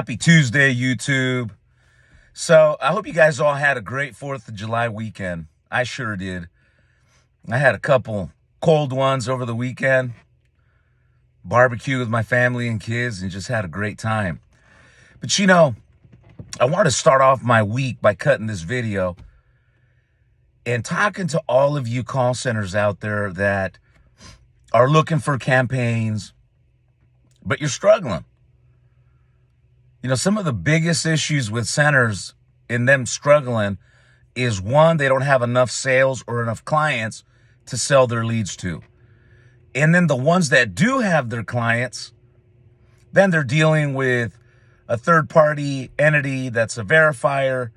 Happy Tuesday, YouTube. So I hope you guys all had a great 4th of July weekend. I sure did. I had a couple cold ones over the weekend, barbecue with my family and kids, and just had a great time. But I wanted to start off my week by cutting this video and talking to all of you call centers out there that are looking for campaigns, but you're struggling. Some of the biggest issues with centers in them struggling is, one, they don't have enough sales or enough clients to sell their leads to. And then the ones that do have their clients, then they're dealing with a third-party entity that's a verifier,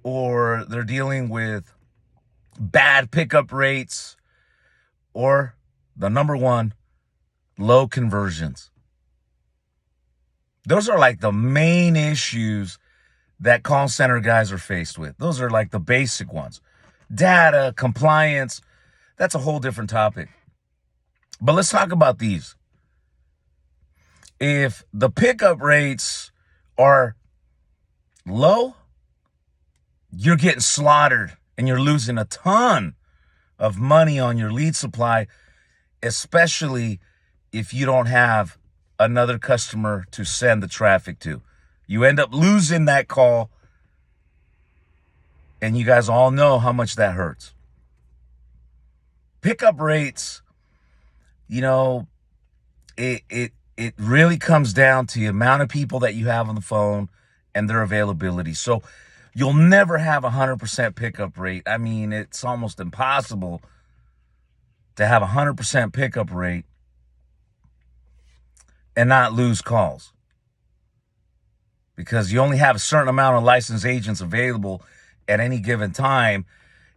or they're dealing with bad pickup rates, or the number one, low conversions. Those are like the main issues that call center guys are faced with. Those are like the basic ones. Data, compliance, that's a whole different topic. But let's talk about these. If the pickup rates are low, you're getting slaughtered and you're losing a ton of money on your lead supply, especially if you don't have another customer to send the traffic to. You end up losing that call, and you guys all know how much that hurts. Pickup rates, it really comes down to the amount of people that you have on the phone and their availability. So you'll never have 100% pickup rate. I mean, it's almost impossible to have 100% pickup rate and not lose calls, because you only have a certain amount of licensed agents available at any given time.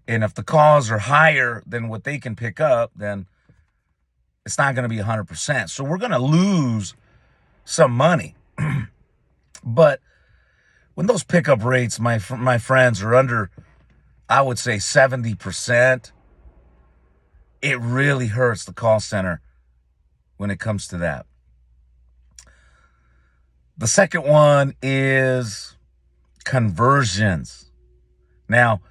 And if the calls are higher than what they can pick up, then it's not going to be 100%. So we're going to lose some money. But when those pickup rates, my friends, are under, I would say, 70%, it really hurts the call center when it comes to that. The second one is conversions. Now,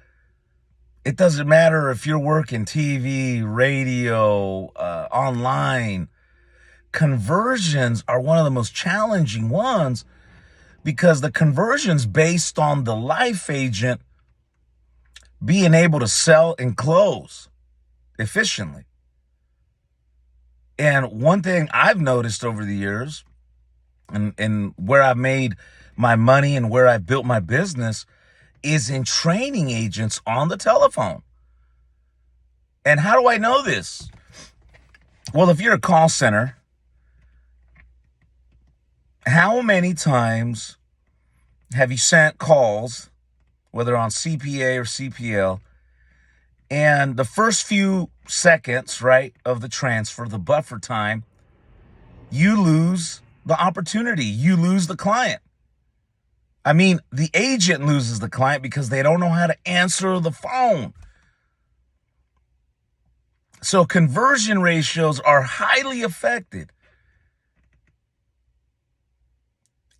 it doesn't matter if you're working TV, radio, online. Conversions are one of the most challenging ones, because the conversion's based on the life agent being able to sell and close efficiently. And one thing I've noticed over the years, and where I've made my money and where I've built my business, is in training agents on the telephone. And how do I know this? Well, if you're a call center, how many times have you sent calls, whether on CPA or CPL, and the first few seconds, right, of the transfer, the buffer time, you lose the opportunity, you lose the client. I mean, the agent loses the client because they don't know how to answer the phone. So conversion ratios are highly affected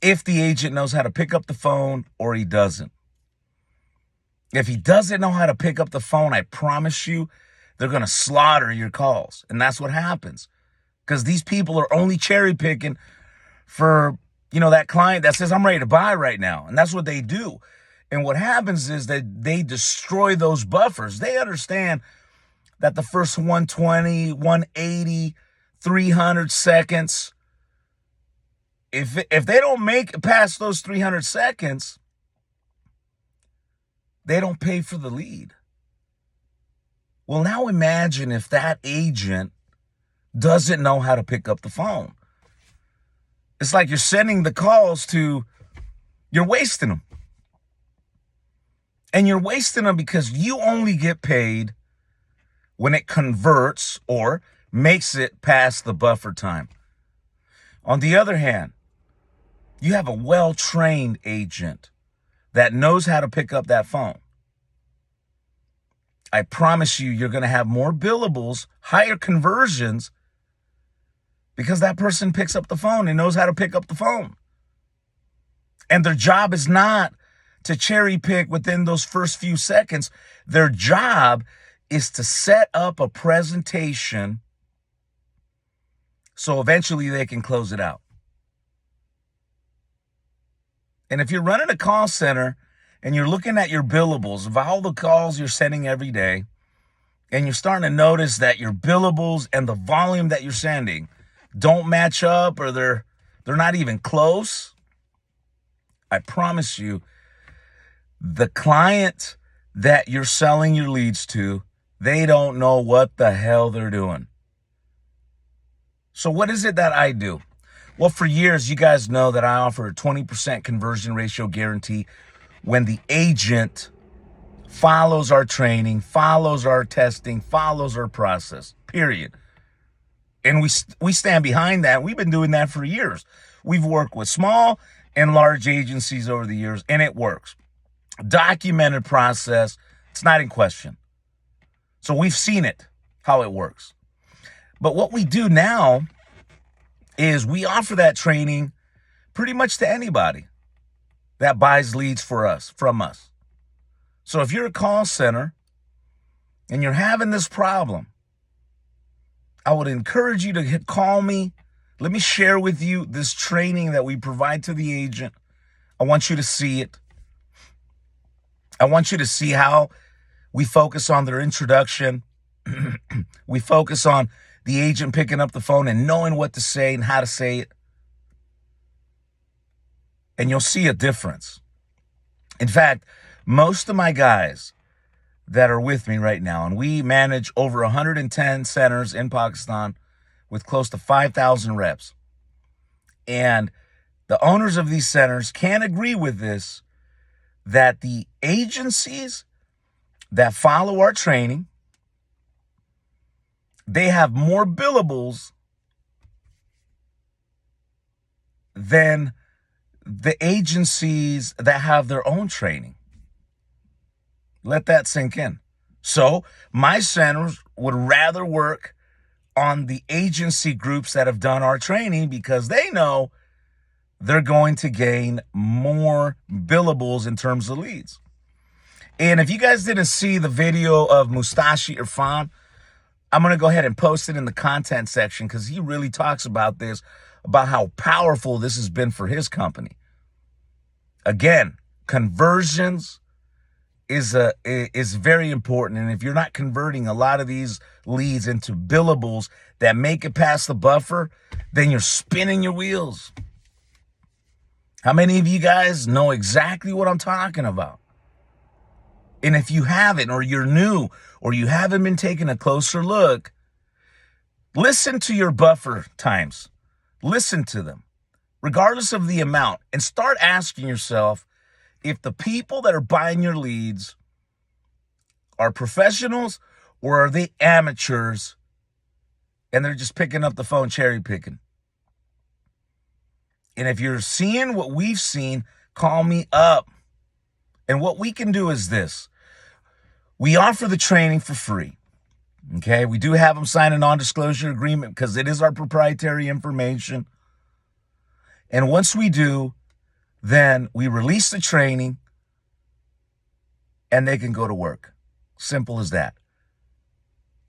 if the agent knows how to pick up the phone or he doesn't. If he doesn't know how to pick up the phone, I promise you, they're going to slaughter your calls. And that's what happens, because these people are only cherry picking for, that client that says, I'm ready to buy right now. And that's what they do. And what happens is that they destroy those buffers. They understand that the first 120, 180, 300 seconds, if they don't make it past those 300 seconds, they don't pay for the lead. Well, now imagine if that agent doesn't know how to pick up the phone. It's like you're sending the calls you're wasting them. And you're wasting them because you only get paid when it converts or makes it past the buffer time. On the other hand, you have a well-trained agent that knows how to pick up that phone. I promise you're going to have more billables, higher conversions, because that person picks up the phone and knows how to pick up the phone. And their job is not to cherry pick within those first few seconds. Their job is to set up a presentation so eventually they can close it out. And if you're running a call center and you're looking at your billables of all the calls you're sending every day, and you're starting to notice that your billables and the volume that you're sending don't match up, or they're not even close, I promise you, the client that you're selling your leads to, they don't know what the hell they're doing. So what is it that I do? Well, for years, you guys know that I offer a 20% conversion ratio guarantee when the agent follows our training, follows our testing, follows our process, period. And we stand behind that. We've been doing that for years. We've worked with small and large agencies over the years, and it works. Documented process, it's not in question. So we've seen it, how it works. But what we do now is we offer that training pretty much to anybody that buys leads from us. So if you're a call center and you're having this problem, I would encourage you to call me. Let me share with you this training that we provide to the agent. I want you to see it. I want you to see how we focus on their introduction. We focus on the agent picking up the phone and knowing what to say and how to say it. And you'll see a difference. In fact, most of my guys that are with me right now, and we manage over 110 centers in Pakistan with close to 5,000 reps. And the owners of these centers can agree with this, that the agencies that follow our training, they have more billables than the agencies that have their own training. Let that sink in. So my centers would rather work on the agency groups that have done our training because they know they're going to gain more billables in terms of leads. And if you guys didn't see the video of Mustashi Irfan, I'm going to go ahead and post it in the content section because he really talks about this, about how powerful this has been for his company. Again, conversions is very important. And if you're not converting a lot of these leads into billables that make it past the buffer, then you're spinning your wheels. How many of you guys know exactly what I'm talking about? And if you haven't, or you're new, or you haven't been taking a closer look, listen to your buffer times. Listen to them, regardless of the amount, and start asking yourself if the people that are buying your leads are professionals or are they amateurs and they're just picking up the phone, cherry picking. And if you're seeing what we've seen, call me up. And what we can do is this. We offer the training for free. Okay, we do have them sign a non-disclosure agreement because it is our proprietary information. And once we do, then we release the training and they can go to work. Simple as that.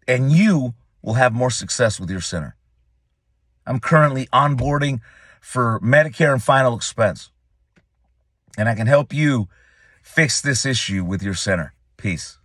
And you will have more success with your center. I'm currently onboarding for Medicare and final expense. And I can help you fix this issue with your center. Peace.